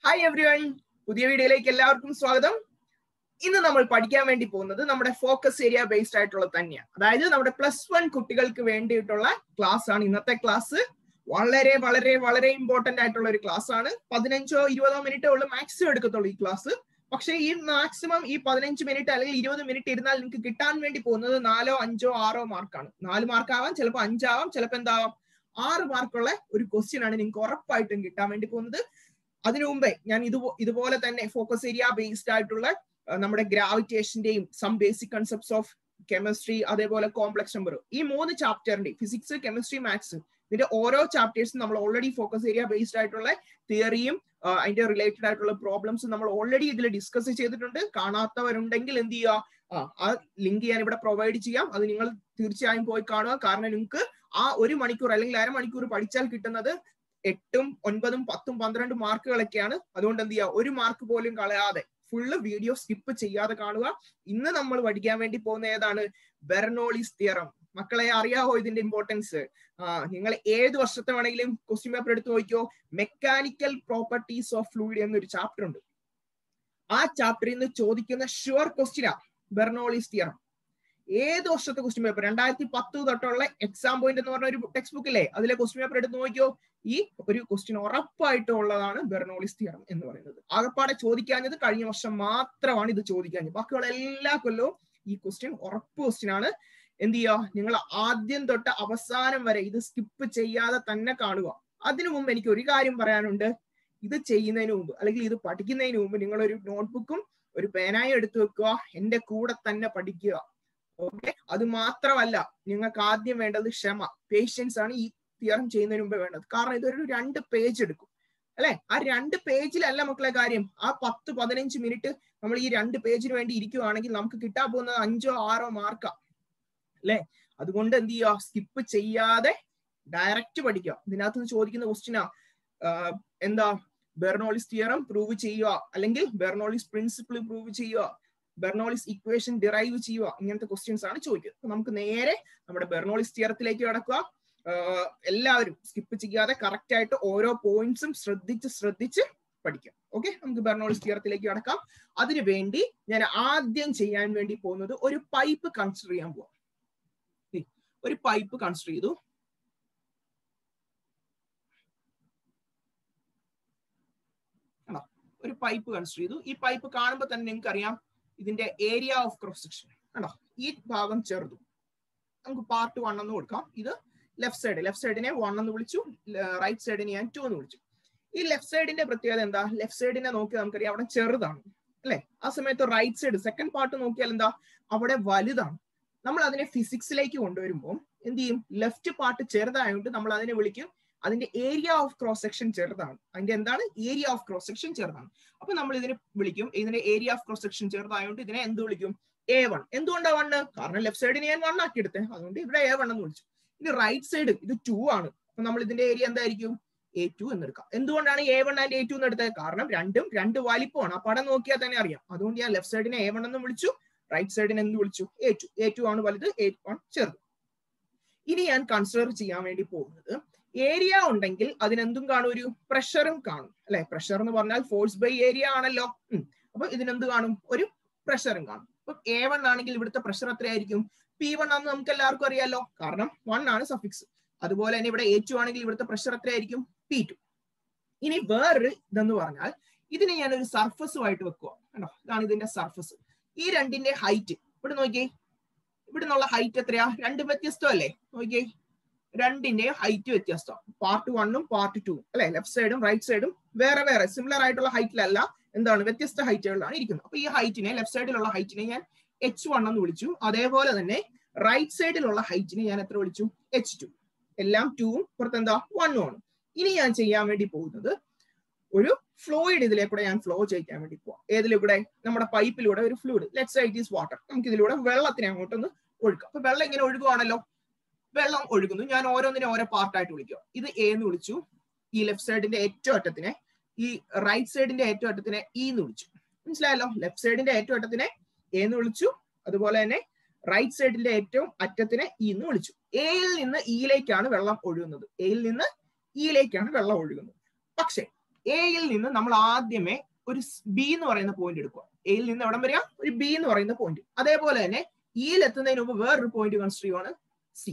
Hi everyone, പുതിയ വീഡിയോയിലേക്ക് എല്ലാവർക്കും സ്വാഗതം. ഇന്ന് നമ്മൾ പഠിക്കാൻ വേണ്ടി പോകുന്നത് നമ്മുടെ ഫോക്കസ് ഏരിയ ബേസ്ഡ് ആയിട്ടുള്ളത് തന്നെയാണ്. അതായത് നമ്മുടെ +1 കുട്ടികൾക്ക് വേണ്ടിയിട്ടുള്ള ക്ലാസ് ആണ് ഇന്നത്തെ ക്ലാസ്. വളരെ വളരെ വളരെ ഇമ്പോർട്ടന്റ് ആയിട്ടുള്ള ഒരു ക്ലാസ് ആണ്. 15-20 മിനിറ്റേ ഉള്ളൂ മാക്സിമം എടുക്കത്തുള്ളൂ ഈ ക്ലാസ്. പക്ഷേ ഈ മാക്സിമം ഈ 15 മിനിറ്റ് അല്ലെങ്കിൽ 20 മിനിറ്റ് ഇരുന്നാൽ നിങ്ങൾക്ക് കിട്ടാൻ വേണ്ടി പോകുന്നത് 4, 5, 6 മാർക്കാണ്. 4 മാർക്ക് ആവാം, ചിലപ്പോൾ 5 ആവാം, ചിലപ്പോൾ എന്താവാം 6 മാർക്കുള്ള ഒരു ക്വസ്റ്റ്യൻ ആണ് നിങ്ങൾക്ക് ഉറപ്പായിട്ടും കിട്ടാൻ വേണ്ടി പോകുന്നത്. അതിനു മുമ്പേ ഞാൻ ഇതുപോലെ തന്നെ ഫോക്കസ് ഏരിയ ബേസ്ഡ് ആയിട്ടുള്ള നമ്മുടെ ഗ്രാവിറ്റേഷന്റെയും some basic concepts of chemistry, അതേപോലെ കോംപ്ലക്സ് നമ്പർ, ഈ 3 ചാപ്റ്ററിന്റെ ഫിസിക്സ്, കെമിസ്ട്രി, മാത്സ്, ഇതിന്റെ ഓരോ ചാപ്റ്റേഴ്സും നമ്മൾ ഓൾറെഡി ഫോക്കസ് ഏരിയ ബേസ്ഡ് ആയിട്ടുള്ള തിയറിയും അതിന്റെ റിലേറ്റഡ് ആയിട്ടുള്ള പ്രോബ്ലംസും നമ്മൾ ഓൾറെഡി ഇതിൽ ഡിസ്കസ് ചെയ്തിട്ടുണ്ട്. കാണാത്തവരുണ്ടെങ്കിൽ എന്ത് ചെയ്യുക, ആ ലിങ്ക് ഞാൻ ഇവിടെ പ്രൊവൈഡ് ചെയ്യാം. അത് നിങ്ങൾ തീർച്ചയായും പോയി കാണുക. കാരണം നിങ്ങൾക്ക് ആ 1 മണിക്കൂർ അല്ലെങ്കിൽ അരമണിക്കൂർ പഠിച്ചാൽ കിട്ടുന്നത് 8, 9, 10, 12 മാർക്കുകളൊക്കെയാണ്. അതുകൊണ്ട് എന്ത് ചെയ്യുക, 1 മാർക്ക് പോലും കളയാതെ ഫുള്ള് വീഡിയോ സ്കിപ്പ് ചെയ്യാതെ കാണുക. ഇന്ന് നമ്മൾ പഠിക്കാൻ വേണ്ടി പോകുന്ന ഏതാണ്? Bernoulli's theorem. മക്കളെ അറിയാവോ ഇതിന്റെ ഇമ്പോർട്ടൻസ്? നിങ്ങൾ ഏത് വർഷത്തെ വേണമെങ്കിലും ക്വസ്റ്റ്യൻ പേപ്പർ എടുത്ത് നോക്കിയോ. മെക്കാനിക്കൽ പ്രോപ്പർട്ടീസ് ഓഫ് ഫ്ലൂയിഡ് എന്നൊരു ചാപ്റ്റർ ഉണ്ട്. ആ ചാപ്റ്ററിൽ നിന്ന് ചോദിക്കുന്ന ഷുവർ ക്വസ്റ്റ്യനാ ബെർണോളിസ് തിയറം. ഏത് വർഷത്തെ ക്വസ്റ്റ്യൻ പേപ്പർ, 2010 തൊട്ടുള്ള എക്സാം പോയിന്റ് എന്ന് പറഞ്ഞ ഒരു ടെക്സ്റ്റ് ബുക്ക് ഇല്ലേ, അതിലെ ക്വസ്റ്റ്യൻ പേപ്പർ എടുത്ത് നോക്കിയോ. ഈ ഒരു ക്വസ്റ്റ്യൻ ഉറപ്പായിട്ടും ഉള്ളതാണ് ബെർണോളിസ് തിയറം എന്ന് പറയുന്നത്. ആകപ്പാടെ ചോദിക്കാഞ്ഞത് കഴിഞ്ഞ വർഷം മാത്രമാണ് ഇത് ചോദിക്കാഞ്ഞത്. ബാക്കിയുള്ള എല്ലാ കൊല്ലവും ഈ ക്വസ്റ്റ്യൻ ഉറപ്പ് ക്വസ്റ്റ്യൻ ആണ്. എന്ത് ചെയ്യുക, നിങ്ങൾ ആദ്യം തൊട്ട് അവസാനം വരെ ഇത് സ്കിപ്പ് ചെയ്യാതെ തന്നെ കാണുക. അതിനു മുമ്പ് എനിക്ക് ഒരു കാര്യം പറയാനുണ്ട്. ഇത് ചെയ്യുന്നതിന് മുമ്പ് അല്ലെങ്കിൽ ഇത് പഠിക്കുന്നതിന് മുമ്പ് നിങ്ങൾ ഒരു നോട്ട്ബുക്കും ഒരു പേനായും എടുത്തു വെക്കുക. എന്റെ കൂടെ തന്നെ പഠിക്കുക. ഓക്കെ, അത് മാത്രമല്ല, നിങ്ങൾക്ക് ആദ്യം വേണ്ടത് ക്ഷമ, പേഷ്യൻസ് ആണ് ഈ തിയറം ചെയ്യുന്നതിന് മുമ്പേ വേണ്ടത്. കാരണം ഇതൊരു 2 പേജ് എടുക്കും അല്ലെ. ആ 2 പേജിലല്ല മക്കളെ കാര്യം. ആ 10-15 മിനിറ്റ് നമ്മൾ ഈ 2 പേജിന് വേണ്ടി ഇരിക്കുവാണെങ്കിൽ നമുക്ക് കിട്ടാൻ പോകുന്നത് 5-6 മാർക്കാ അല്ലെ. അതുകൊണ്ട് എന്ത് ചെയ്യുക, സ്കിപ്പ് ചെയ്യാതെ ഡയറക്റ്റ് പഠിക്കുക. ഇതിനകത്ത് ചോദിക്കുന്ന ക്വസ്റ്റ്യനാ എന്താ, ബെർണോളിസ് തിയറം പ്രൂവ് ചെയ്യുക, അല്ലെങ്കിൽ ബെർണോളിസ് പ്രിൻസിപ്പിൾ പ്രൂവ് ചെയ്യുക, ബെർണോളിസ് ഇക്വേഷൻ ഡിറൈവ് ചെയ്യുക. ഇങ്ങനത്തെ ക്വസ്റ്റ്യൻസ് ആണ് ചോദിക്കുക. നമുക്ക് നേരെ നമ്മുടെ ബെർണോളിസ് തിയറത്തിലേക്ക് കടക്കുക. എല്ലാവരും സ്കിപ്പ് ചെയ്യാതെ കറക്റ്റ് ആയിട്ട് ഓരോ പോയിന്റ്സും ശ്രദ്ധിച്ച് പഠിക്കാം. ഓക്കെ, നമുക്ക് ബെർണോളിസ് തിയറത്തിലേക്ക് കടക്കാം. അതിനു വേണ്ടി ഞാൻ ആദ്യം ചെയ്യാൻ വേണ്ടി പോകുന്നത് ഒരു പൈപ്പ് കൺസിഡർ ചെയ്യാൻ പോവാം. ഒരു പൈപ്പ് കൺസിഡർ ചെയ്തു. ഒരു പൈപ്പ് കൺസിഡർ ചെയ്തു. ഈ പൈപ്പ് കാണുമ്പോൾ തന്നെ നിങ്ങൾക്ക് അറിയാം ഇതിന്റെ ഏരിയ ഓഫ് ക്രോസ് സെക്ഷൻ കണ്ടോ. ഈ ഭാഗം ചെറുതു. നമുക്ക് പാർട്ട് 1 എന്ന് കൊടുക്കാം. ഇത് ലെഫ്റ്റ് സൈഡിനെ 1 എന്ന് വിളിച്ചു, റൈറ്റ് സൈഡിനെ ഞാൻ 2 എന്ന് വിളിച്ചു. ഈ ലെഫ്റ്റ് സൈഡിന്റെ പ്രത്യേകത എന്താ? ലെഫ്റ്റ് സൈഡിനെ നോക്കിയാൽ നമുക്കറിയാം അവിടെ ചെറുതാണ് അല്ലെ. ആ സമയത്ത് റൈറ്റ് സൈഡ് സെക്കൻഡ് പാർട്ട് നോക്കിയാൽ എന്താ, അവിടെ വലുതാണ്. നമ്മൾ അതിനെ ഫിസിക്സിലേക്ക് കൊണ്ടുവരുമ്പോൾ എന്ത് ചെയ്യും, ലെഫ്റ്റ് പാർട്ട് ചെറുതായതുകൊണ്ട് നമ്മൾ അതിനെ വിളിക്കും, അതിന്റെ ഏരിയ ഓഫ് ക്രോസ് സെക്ഷൻ ചെറുതാണ്. അതിന്റെ എന്താണ്, ഏരിയ ഓഫ് ക്രോസ് സെക്ഷൻ ചെറുതാണ്. അപ്പൊ നമ്മൾ ഇതിനെ വിളിക്കും, ഇതിന്റെ ഏരിയ ഓഫ് ക്രോസ് സെക്ഷൻ ചെറുതായതുകൊണ്ട് ഇതിനെ എന്ത് വിളിക്കും, A1. എന്തുകൊണ്ടാണ് 1? കാരണം ലെഫ്റ്റ് സൈഡിന് ഞാൻ 1 ആക്കി എടുത്തേ, അതുകൊണ്ട് ഇവിടെ A1 എന്ന് വിളിച്ചു. ഇനി റൈറ്റ് സൈഡ് ഇത് 2 ആണ്. അപ്പൊ നമ്മൾ ഇതിന്റെ ഏരിയ എന്തായിരിക്കും, A2 എന്ന് എടുക്കാം. എന്തുകൊണ്ടാണ് A1 ആൻഡ് A2 എന്ന് എടുത്തത്? കാരണം രണ്ടും 2 വലിപ്പമാണ്. ആ പടം നോക്കിയാൽ തന്നെ അറിയാം. അതുകൊണ്ട് ഞാൻ ലെഫ്റ്റ് സൈഡിനെ A1 എന്ന് വിളിച്ചു, റൈറ്റ് സൈഡിനെ എന്ത് വിളിച്ചു, A2. A2 ആണ് വലുത്, A1 ചെറുത്. ഇനി ഞാൻ കൺസിഡർ ചെയ്യാൻ വേണ്ടി പോകുന്നത്, ഏരിയ ഉണ്ടെങ്കിൽ അതിനെന്തും കാണും, ഒരു പ്രഷറും കാണും അല്ലെ. പ്രഷർ എന്ന് പറഞ്ഞാൽ ഫോഴ്സ് ബൈ ഏരിയ ആണല്ലോ. അപ്പൊ ഇതിനെന്ത് കാണും, ഒരു പ്രഷറും കാണും. അപ്പൊ A1 ആണെങ്കിൽ ഇവിടുത്തെ പ്രഷർ എത്രയായിരിക്കും, P1 ആണെന്ന് നമുക്ക് എല്ലാവർക്കും അറിയാലോ, കാരണം 1 ആണ് സഫിക്സ്. അതുപോലെ തന്നെ ഇവിടെ A2 ആണെങ്കിൽ ഇവിടുത്തെ പ്രഷർ എത്രയായിരിക്കും, P2. ഇനി വേറൊരു ഇതെന്ന് പറഞ്ഞാൽ, ഇതിനെ ഞാൻ ഒരു സർഫസുമായിട്ട് വെക്കുക കണ്ടോ. ഇതാണ് ഇതിന്റെ സർഫസ്. ഈ രണ്ടിന്റെ ഹൈറ്റ് ഇവിടെ നോക്കിയേ, ഇവിടെ നിന്നുള്ള ഹൈറ്റ് എത്രയാ, 2 വ്യത്യസ്തമല്ലേ. നോക്കിയേ, രണ്ടിന്റെയും ഹൈറ്റ് വ്യത്യസ്തം. പാർട്ട് 1ഉം പാർട്ട് 2ഉം അല്ലെ. ലെഫ്റ്റ് സൈഡും റൈറ്റ് സൈഡും വേറെ സിമിലർ ആയിട്ടുള്ള ഹൈറ്റിലല്ല, എന്താണ്, വ്യത്യസ്ത ഹൈറ്റുകളിലാണ് ഇരിക്കുന്നത്. അപ്പൊ ഈ ഹൈറ്റിനെ, ലെഫ്റ്റ് സൈഡിലുള്ള ഹൈറ്റിനെ ഞാൻ H1 എന്ന് വിളിച്ചു. അതേപോലെ തന്നെ റൈറ്റ് സൈഡിലുള്ള ഹൈറ്റിനെ ഞാൻ എത്ര വിളിച്ചു, H2. എല്ലാം 2ഉം പുറത്ത് എന്താ 1ഉം ആണ്. ഇനി ഞാൻ ചെയ്യാൻ വേണ്ടി പോകുന്നത്, ഒരു ഫ്ലൂയിഡ് ഇതിലേക്കൂടെ ഞാൻ ഫ്ലോ ചെയ്യാൻ വേണ്ടി പോവാം. ഏതിലൂടെ, നമ്മുടെ പൈപ്പിലൂടെ ഒരു fluid, let's say it is water. നമുക്ക് ഇതിലൂടെ വെള്ളത്തിനെ അങ്ങോട്ടൊന്ന് ഒഴുക്കാം. അപ്പൊ വെള്ളം ഇങ്ങനെ ഒഴുകുവാണല്ലോ, വെള്ളം ഒഴുകുന്നു. ഞാൻ ഓരോന്നിനെ ഓരോ പാർട്ടായിട്ട് വിളിക്കുക. ഇത് A എന്ന് വിളിച്ചു, ഈ ലെഫ്റ്റ് സൈഡിന്റെ ഏറ്റവും അറ്റത്തിനെ, ഈ റൈറ്റ് സൈഡിന്റെ ഏറ്റവും അറ്റത്തിനെ E എന്ന് വിളിച്ചു. മനസ്സിലായല്ലോ, ലെഫ്റ്റ് സൈഡിന്റെ ഏറ്റവും അറ്റത്തിനെ A എന്ന് വിളിച്ചു, അതുപോലെ തന്നെ റൈറ്റ് സൈഡിന്റെ ഏറ്റവും അറ്റത്തിനെ E എന്ന് വിളിച്ചു. എയിൽ നിന്ന് ഇയിലേക്കാണ് വെള്ളം ഒഴുകുന്നത്. എയിൽ നിന്ന് ഇയിലേക്കാണ് വെള്ളം ഒഴുകുന്നത്. പക്ഷെ എയിൽ നിന്ന് നമ്മൾ ആദ്യമേ ഒരു ബി എന്ന് പറയുന്ന പോയിന്റ് എടുക്കുക. എയിൽ നിന്ന് എവിടം വരിക? ഒരു ബി എന്ന് പറയുന്ന പോയിന്റ്. അതേപോലെ തന്നെ ഇയിൽ എത്തുന്നതിന് മുമ്പ് വേറൊരു പോയിന്റ് കൺസിഡർ ചെയ്യുവാണ് സി.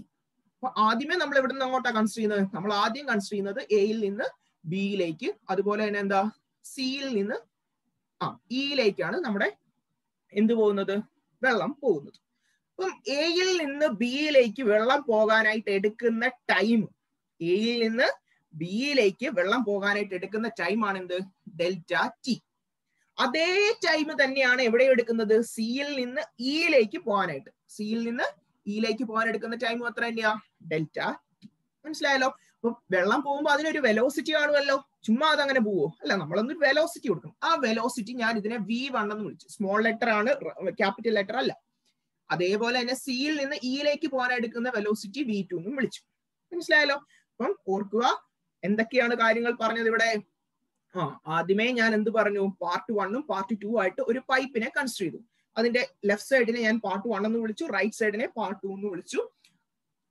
അപ്പൊ ആദ്യമേ നമ്മൾ എവിടെ നിന്ന് അങ്ങോട്ടാണ് കൺസിഡർ ചെയ്യുന്നത്? നമ്മൾ ആദ്യം കൺസിഡർ ചെയ്യുന്നത് എയിൽ നിന്ന് ബിയിലേക്ക്, അതുപോലെ തന്നെ എന്താ സിയിൽ നിന്ന് ഇയിലേക്കാണ് നമ്മുടെ എന്ത് പോകുന്നത്? വെള്ളം പോകുന്നത്. അപ്പം എയിൽ നിന്ന് ബിയിലേക്ക് വെള്ളം പോകാനായിട്ട് എടുക്കുന്ന ടൈം, എയിൽ നിന്ന് ബിയിലേക്ക് വെള്ളം പോകാനായിട്ട് എടുക്കുന്ന ടൈമാണ് എന്ത്? Delta T. അതേ ടൈം തന്നെയാണ് എവിടെ എടുക്കുന്നത്? സിയിൽ നിന്ന് ഇയിലേക്ക് പോകാനായിട്ട്. സിയിൽ നിന്ന് ഇയിലേക്ക് പോകാൻ എടുക്കുന്ന ടൈം എത്ര തന്നെയാ? Delta T. മനസ്സിലായല്ലോ? അപ്പൊ വെള്ളം പോകുമ്പോൾ അതിനൊരു വെലോസിറ്റി കാണുമല്ലോ. ചുമ്മാ അതങ്ങനെ പോവോ? അല്ല, നമ്മളൊന്ന് വെലോസിറ്റി കൊടുക്കണം. ആ വെലോസിറ്റി ഞാൻ ഇതിനെ V1 എന്ന് വിളിച്ചു. സ്മോൾ ലെറ്റർ ആണ്, ക്യാപിറ്റൽ ലെറ്റർ അല്ല. അതേപോലെ തന്നെ സിയിൽ നിന്ന് ഇയിലേക്ക് പോകാൻ എടുക്കുന്ന വെലോസിറ്റി V2 എന്നും വിളിച്ചു. മനസ്സിലായല്ലോ? അപ്പം ഓർക്കുക എന്തൊക്കെയാണ് കാര്യങ്ങൾ പറഞ്ഞത് ഇവിടെ. ആദ്യമേ ഞാൻ എന്ത് പറഞ്ഞു? പാർട്ട് 1 ഉം പാർട്ട് 2 ആയിട്ട് ഒരു പൈപ്പിനെ കൺസിഡർ ചെയ്തു. അതിന്റെ ലെഫ്റ്റ് സൈഡിനെ ഞാൻ പാർട്ട് 1 എന്ന് വിളിച്ചു, റൈറ്റ് സൈഡിനെ പാർട്ട് 2 എന്ന് വിളിച്ചു.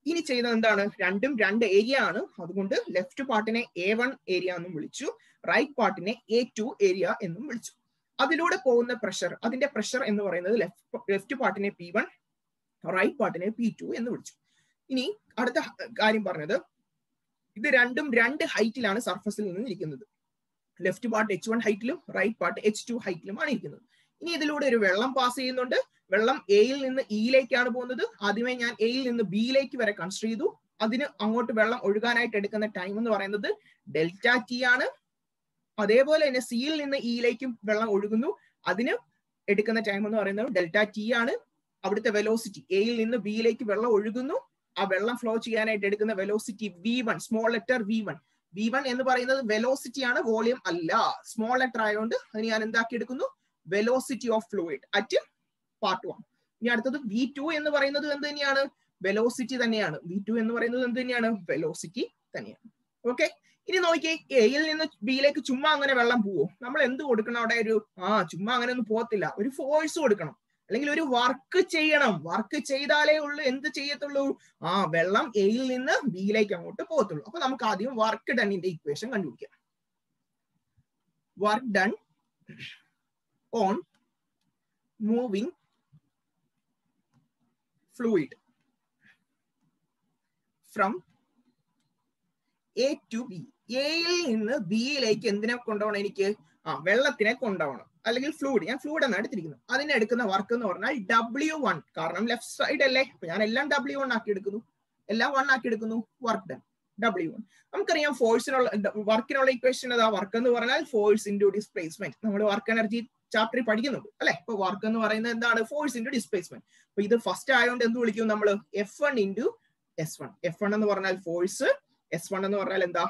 ഇനി ചെയ്തത് എന്താണ്? രണ്ടും രണ്ട് ഏരിയ ആണ്. അതുകൊണ്ട് ലെഫ്റ്റ് പാർട്ടിനെ A1 ഏരിയ എന്നും വിളിച്ചു, റൈറ്റ് പാർട്ടിനെ A2 ഏരിയ എന്നും വിളിച്ചു. അതിലൂടെ പോകുന്ന പ്രഷർ, അതിന്റെ പ്രഷർ എന്ന് പറയുന്നത് ലെഫ്റ്റ് പാർട്ടിനെ P1, റൈറ്റ് പാർട്ടിനെ P2 എന്ന് വിളിച്ചു. ഇനി അടുത്ത കാര്യം പറഞ്ഞത്, ഇത് രണ്ടും രണ്ട് ഹൈറ്റിലാണ് സർഫസിൽ നിന്ന് ഇരിക്കുന്നത്. ലെഫ്റ്റ് പാർട്ട് H1 ഹൈറ്റിലും റൈറ്റ് പാർട്ട് H2 ഹൈറ്റിലുമാണ് ഇരിക്കുന്നത്. ഇനി ഇതിലൂടെ ഒരു വെള്ളം പാസ് ചെയ്യുന്നുണ്ട്. വെള്ളം എയിൽ നിന്ന് ഇയിലേക്കാണ് പോകുന്നത്. ആദ്യമേ ഞാൻ എയിൽ നിന്ന് ബിയിലേക്ക് വരെ കൺസിഡർ ചെയ്തു. അതിന് അങ്ങോട്ട് വെള്ളം ഒഴുകാനായിട്ട് എടുക്കുന്ന ടൈം എന്ന് പറയുന്നത് ഡെൽറ്റ ടി ആണ്. അതേപോലെ തന്നെ സിയിൽ നിന്ന് ഇയിലേക്കും വെള്ളം ഒഴുകുന്നു. അതിന് എടുക്കുന്ന ടൈം എന്ന് പറയുന്നത് ഡെൽറ്റ ടി ആണ്. അവിടുത്തെ വെലോസിറ്റി, എയിൽ നിന്ന് ബിയിലേക്ക് വെള്ളം ഒഴുകുന്നു, ആ വെള്ളം ഫ്ലോ ചെയ്യാനായിട്ട് എടുക്കുന്ന velocity V1, small letter V1. V1 എന്ന് പറയുന്നത് വെലോസിറ്റി ആണ്, വോളിയം അല്ല. സ്മോൾ ലെറ്റർ ആയതുകൊണ്ട് അതിന് ഞാൻ എന്താക്കി എടുക്കുന്നു? Velocity of fluid at part 1. ഇനി അടുത്തത് V2 എന്ന് പറയുന്നത് എന്ത് തന്നെയാണ്? വെലോസിറ്റി തന്നെയാണ്. V2 എന്ന് പറയുന്നത് എന്ത് തന്നെയാണ്? വെലോസിറ്റി തന്നെയാണ്. ഓക്കെ, ഇനി നോക്കിയേ, എയിൽ നിന്ന് ബിയിലേക്ക് ചുമ്മാ അങ്ങനെ വെള്ളം പോവോ? നമ്മൾ എന്ത് കൊടുക്കണം അവിടെ? ഒരു ചുമ്മാ അങ്ങനെ ഒന്നും പോകത്തില്ല. ഒരു ഫോഴ്സ് കൊടുക്കണം, അല്ലെങ്കിൽ ഒരു വർക്ക് ചെയ്യണം. വർക്ക് ചെയ്താലേ ഉള്ളൂ എന്ത് ചെയ്യത്തുള്ളൂ? വെള്ളം എയിൽ നിന്ന് ബിയിലേക്ക് അങ്ങോട്ട് പോകത്തുള്ളൂ. അപ്പൊ നമുക്ക് ആദ്യം വർക്ക് ഡണ്ണിന്റെ ഇക്വേഷൻ കണ്ടുപിടിക്കാം. Work done on moving fluid from A to B. എയിൽ നിന്ന് ബിയിലേക്ക് എന്തിനെ കൊണ്ടുപോകണം? എനിക്ക് വെള്ളത്തിനെ കൊണ്ടുപോകണം, അല്ലെങ്കിൽ ഫ്ലൂയിഡ്. ഞാൻ ഫ്ലൂയിഡ് എന്നാണ് എടുത്തിരിക്കുന്നത്. അതിന് എടുക്കുന്ന വർക്ക് എന്ന് പറഞ്ഞാൽ W1. കാരണം ലെഫ്റ്റ് സൈഡ് അല്ലേ, അപ്പൊ ഞാൻ എല്ലാം W1 ആക്കി എടുക്കുന്നു, എല്ലാം 1 ആക്കി എടുക്കുന്നു. Work done W1. നമുക്കറിയാം ഫോഴ്സിനുള്ള വർക്കിനുള്ള ഇക്വേഷൻ ഏതാ? വർക്ക് എന്ന് പറഞ്ഞാൽ ഫോഴ്സ് ഇൻറ്റു ഡിസ്പ്ലേസ്മെന്റ്. നമ്മൾ വർക്ക് എനർജി ചാപ്റ്ററിൽ പഠിക്കുന്നുണ്ട് അല്ലെ? അപ്പൊ വർക്ക് എന്ന് പറയുന്നത് എന്താണ്? Force into displacement. അപ്പൊ ഇത് ഫസ്റ്റ് ആയതുകൊണ്ട് എന്ത് വിളിക്കും നമ്മൾ? F1 into S1. F1 എന്ന് പറഞ്ഞാൽ ഫോഴ്സ്, S1 എന്ന് പറഞ്ഞാൽ എന്താ?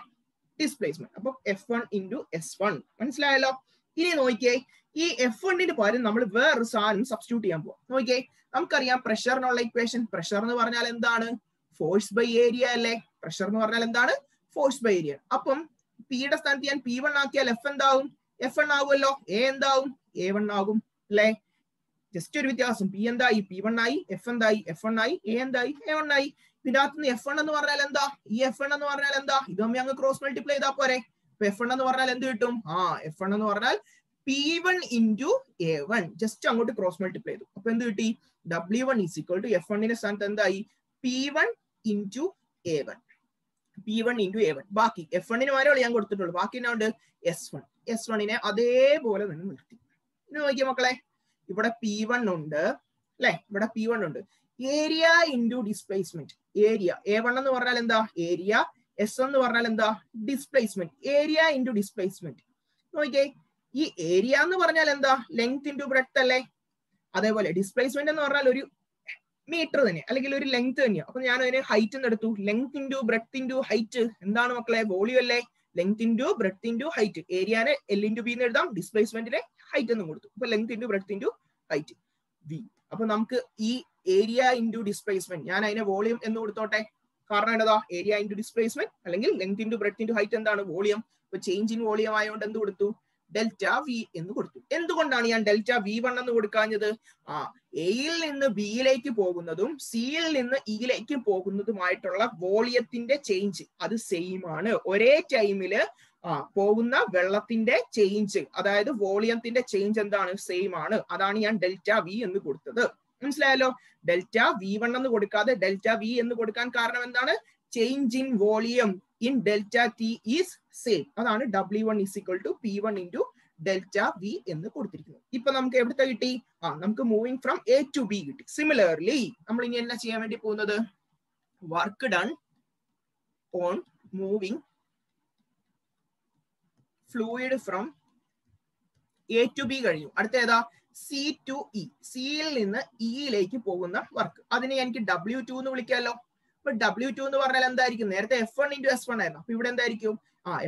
ഡിസ്പ്ലേസ്മെന്റ്. അപ്പൊ F1 ഇൻറ്റു S1. മനസ്സിലായല്ലോ? ഇനി നോക്കിയേ, ഈ F1 പകരം നമ്മൾ വേറൊരു സാധനം സബ്സ്റ്റിറ്റ്യൂട്ട് ചെയ്യാൻ പോവാം. നോക്കിയേ, നമുക്കറിയാം പ്രഷറിനുള്ള ഇക്വേഷൻ. പ്രഷർ എന്ന് പറഞ്ഞാൽ എന്താണ്? ഫോഴ്സ് ബൈ ഏരിയ അല്ലേ? പ്രഷർ എന്ന് പറഞ്ഞാൽ എന്താണ്? Force by area. അപ്പം പിയുടെ സ്ഥാനത്ത് ഞാൻ P1 ആക്കിയാൽ F എന്താവും? F1 ആകുമല്ലോ. എ എന്താവും? A1 ആകും അല്ലേ? ജസ്റ്റ് ഒരു വ്യത്യാസം. P എന്തായി? P1 ആയി. F എന്തായി? F1 ആയി. A എന്തായി? A1 ആയി. ഇതിനകത്ത് നിന്ന് F1 എന്ന് പറഞ്ഞാൽ എന്താ? ഈ F1 എന്ന് പറഞ്ഞാൽ എന്താ? ഇത് നമ്മൾ അങ്ങ് ക്രോസ് മൾട്ടിപ്ലൈ ചെയ്താൽ പോരെ. അപ്പൊ F1 എന്ന് പറഞ്ഞാൽ എന്ത് കിട്ടും? F1 എന്ന് പറഞ്ഞാൽ P1 ഇൻറ്റു A1. ജസ്റ്റ് അങ്ങോട്ട് ക്രോസ് മൾട്ടിപ്ലൈ ചെയ്തു. അപ്പൊ എന്ത് കിട്ടി? W1 is equal to F1 സ്ഥാനത്ത് എന്തായി? P1 into A1. P1 into A1. ബാക്കി F1 വരെയുള്ള ഞാൻ കൊടുത്തിട്ടുള്ളൂ. ബാക്കി എന്നാ ഉണ്ട്? S1. S1 അതേപോലെ തന്നെ നിർത്തി. ഇനി നോക്കിയ മക്കളെ, ഇവിടെ P1 ഉണ്ട് അല്ലെ? ഇവിടെ P1 ഉണ്ട്. Area into displacement. Area A1 എന്ന് പറഞ്ഞാൽ എന്താ? ഏരിയ. S എന്ന് പറഞ്ഞാൽ എന്താ? ഡിസ്പ്ലേസ്മെന്റ്. Area into displacement. നോക്കിയേ, ഈ ഏരിയ എന്ന് പറഞ്ഞാൽ എന്താ? ലെങ്ത് ഇൻറ്റു ബ്രെഡ്ത്ത് അല്ലേ? അതേപോലെ ഡിസ്പ്ലേസ്മെന്റ് എന്ന് പറഞ്ഞാൽ ഒരു മീറ്റർ തന്നെ, അല്ലെങ്കിൽ ഒരു ലെങ്ത് തന്നെയാണ്. അപ്പൊ ഞാൻ അതിന് ഹൈറ്റ് എന്ന് എടുത്തു. Length into breadth into height എന്താണ് മക്കളെ? വോളിയം അല്ലേ? Length into breadth into height. ഏരിയനെ L ഇൻറ്റു B എന്ന് എഴുതാം, ഡിസ്പ്ലേസ്മെന്റിനെ ഹൈറ്റ് എന്ന് കൊടുത്തു. അപ്പൊ length into breadth into height V. അപ്പൊ നമുക്ക് ഈ ഏരിയ ഇൻറ്റു ഡിസ്പ്ലേസ്മെന്റ്, ഞാൻ അതിനെ വോളിയം എന്ന് കൊടുത്തോട്ടെ. കാരണം എന്നതാ? ഏരിയ ഇൻറ്റു ഡിസ്പ്ലേസ്മെന്റ് അല്ലെങ്കിൽ length into breadth into height എന്താണ്? വോളിയം. അപ്പൊ ചേഞ്ച് ഇൻ വോളിയം ആയതുകൊണ്ട് എന്ത് കൊടുത്തു? ഡെൽറ്റ V എന്ന് കൊടുത്തു. എന്തുകൊണ്ടാണ് ഞാൻ ഡെൽറ്റ V1 എന്ന് കൊടുക്കാഞ്ഞത്? എയിൽ നിന്ന് ബിയിലേക്ക് പോകുന്നതും സിയിൽ നിന്ന് ഇയിലേക്ക് പോകുന്നതുമായിട്ടുള്ള വോളിയത്തിന്റെ ചേഞ്ച് അത് സെയിം ആണ്. ഒരേ ടൈമില് പോകുന്ന വെള്ളത്തിന്റെ ചേഞ്ച്, അതായത് വോളിയത്തിന്റെ ചേഞ്ച് എന്താണ്, സെയിം ആണ്. അതാണ് ഞാൻ ഡെൽറ്റ വി എന്ന് കൊടുത്തത്. മനസ്സിലായല്ലോ? ഡെൽറ്റ V1 എന്ന് കൊടുക്കാതെ ഡെൽറ്റ വി എന്ന് കൊടുക്കാൻ കാരണം എന്താണ്? Change in volume in delta T is same. അതാണ് W1 = P1 × ഡെൽറ്റ വി എന്ന് കൊടുത്തിരിക്കുന്നത്. ഇപ്പൊ നമുക്ക് എവിടുത്തെ കിട്ടി? നമുക്ക് moving from A to B കിട്ടി. സിമിലർലി നമ്മൾ ഇനി എന്നാ ചെയ്യാൻ വേണ്ടി പോകുന്നത്? Work done on moving fluid from A to B കഴിഞ്ഞു. അടുത്ത ഏതാ? C to E. സിയിൽ നിന്ന് ഇയിലേക്ക് പോകുന്ന വർക്ക്. അതിനെ എനിക്ക് W2 എന്ന് വിളിക്കാമല്ലോ. അപ്പൊ W2 എന്ന് പറഞ്ഞാൽ എന്തായിരിക്കും? നേരത്തെ F1 × S1 ആയിരുന്നു. അപ്പൊ ഇവിടെ എന്തായിരിക്കും?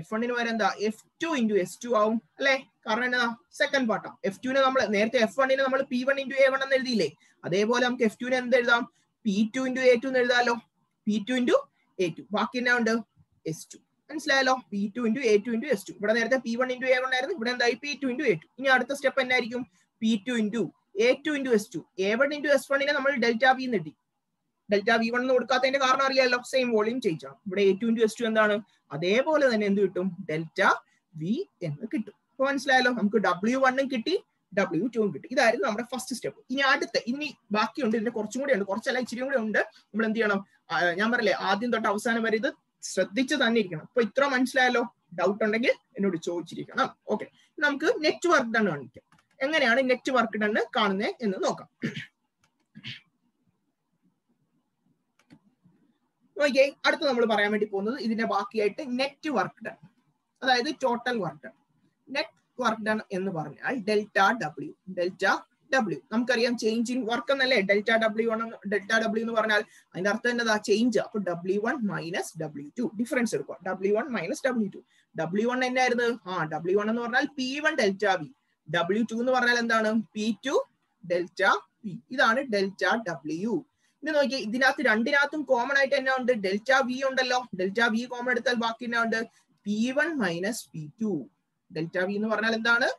F1 വരെ എന്താ? F2 × S2 ആവും അല്ലെ? കാരണം എന്താ? സെക്കൻഡ് പാർട്ടാ. F2 നമ്മൾ നേരത്തെ F1 നമ്മൾ P1 × A1 എന്ന് എഴുതിയില്ലേ? അതേപോലെ നമുക്ക് F2 എന്ത് എഴുതാം? P2 × A2 എന്ന് എഴുതാലോ. P2 × A2. ബാക്കി എന്നാ ഉണ്ട്? S2. മനസ്സിലായല്ലോ? P2 × A2 × S2. ഇവിടെ നേരത്തെ P1 × A1 ആയിരുന്നു. ഇവിടെ എന്തായി? P2 × A2. ഇനി അടുത്ത സ്റ്റെപ്പ് എന്നായിരിക്കും? P2 × A2 × S2. A1 × S1 നമ്മൾ ഡെൽറ്റ വി എന്ന് എഴുതി. ഡെൽറ്റ V1 എന്ന് കൊടുക്കാത്തതിന്റെ കാരണം അറിയാലോ, സെയിം വോളിയം ചേഞ്ച് ആണ്. ഇവിടെ A2 × S2 എന്താണ്? അതേപോലെ തന്നെ എന്ത് കിട്ടും? ഡെൽറ്റ വി എന്ന് കിട്ടും. അപ്പൊ മനസ്സിലായല്ലോ? നമുക്ക് W1 കിട്ടി, W2 കിട്ടി. ഇതായിരുന്നു നമ്മുടെ ഫസ്റ്റ് സ്റ്റെപ്പ്. ഇനി ബാക്കിയുണ്ട്, ഇതിന്റെ കുറച്ചും കൂടി ഉണ്ട്, കുറച്ചല്ല ഇച്ചിരി കൂടി ഉണ്ട്. നമ്മൾ എന്ത് ചെയ്യണം? ഞാൻ പറയില്ലേ, ആദ്യം തൊട്ട് അവസാനം വരെ ഇത് ശ്രദ്ധിച്ച് തന്നെ ഇരിക്കണം. അപ്പൊ ഇത്ര മനസ്സിലായല്ലോ? ഡൗട്ട് ഉണ്ടെങ്കിൽ എന്നോട് ചോദിച്ചിരിക്കണം. ഓക്കെ, നമുക്ക് നെറ്റ് വർക്ക് ഡൺ കാണിക്കാം. എങ്ങനെയാണ് നെറ്റ് വർക്ക് ഡൺ കാണുന്നത് എന്ന് നോക്കാം. ഓക്കെ, അടുത്ത് നമ്മൾ പറയാൻ വേണ്ടി പോകുന്നത് ഇതിന്റെ ബാക്കിയായിട്ട് നെറ്റ് വർക്ക് ഡൺ, അതായത് total work done. Net work done എന്ന് പറഞ്ഞാൽ ഡെൽറ്റ ഡബ്ല്യു. നമുക്കറിയാം ചേഞ്ച് ഇൻ വർക്ക് എന്നല്ലേ ഡെൽറ്റ ഡബ്ല്യു എന്ന് പറഞ്ഞാൽ അതിന്റെ അർത്ഥം എന്നതാ? ചേഞ്ച്. അപ്പൊ W1 - W2 ഡിഫറൻസ് എടുക്കുക. W1 - W2. W1 എന്നായിരുന്നു? W1 എന്ന് പറഞ്ഞാൽ P1 ഡെൽറ്റ വി. W2 എന്ന് പറഞ്ഞാൽ എന്താണ്? P2 delta V. ഇതാണ് ഡെൽറ്റ ഡബ്ല്യു. ഇനി നോക്കി, ഇതിനകത്ത് രണ്ടിനകത്തും കോമൺ ആയിട്ട് എന്നാ ഉണ്ട്? ഡെൽറ്റ വി ഉണ്ടല്ലോ. ഡെൽറ്റ വി കോമൺ എടുത്താൽ ബാക്കി എന്നാ ഉണ്ട്? P1 - P2. ഡെൽറ്റ വി എന്ന് പറഞ്ഞാൽ എന്താണ്?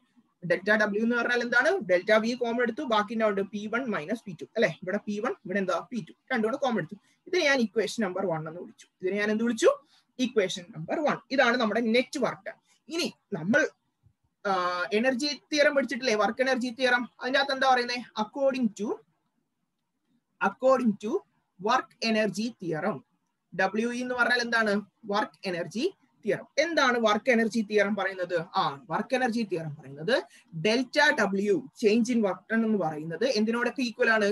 ഡെൽറ്റ ഡബ്ല്യു എന്ന് പറഞ്ഞാൽ എന്താണ്? ഡെൽറ്റ വി കോമൺ എടുത്തു, ബാക്കി എന്നാ ഉണ്ട്? P1 - P2 അല്ലെ? ഇവിടെ P1, ഇവിടെ എന്താ? P2. രണ്ടും കൂടെ കോമൺ എടുത്തു. ഇതിനെ ഞാൻ ഇക്വേഷൻ നമ്പർ 1 എന്ന് വിളിച്ചു. ഇതിനെ ഞാൻ എന്ത് വിളിച്ചു? Equation number 1. ഇതാണ് നമ്മുടെ നെറ്റ് വർക്ക്. ഇനി നമ്മൾ എനർജി തിയറം പഠിച്ചിട്ടില്ലേ? Work energy theorem. അതിന്റെ അകത്ത് എന്താ പറയുന്നത്? According to work energy theorem. WE എന്ന് പറഞ്ഞാൽ എന്താണ്? Work energy theorem. എന്താണ് വർക്ക് എനർജി തിയറം പറയുന്നത്? വർക്ക് എനർജി തിയറം പറയുന്നത് delta W change in work done എന്ന് പറയുന്നത് എന്തിനോടൊക്കെ ഈക്വൽ ആണ്?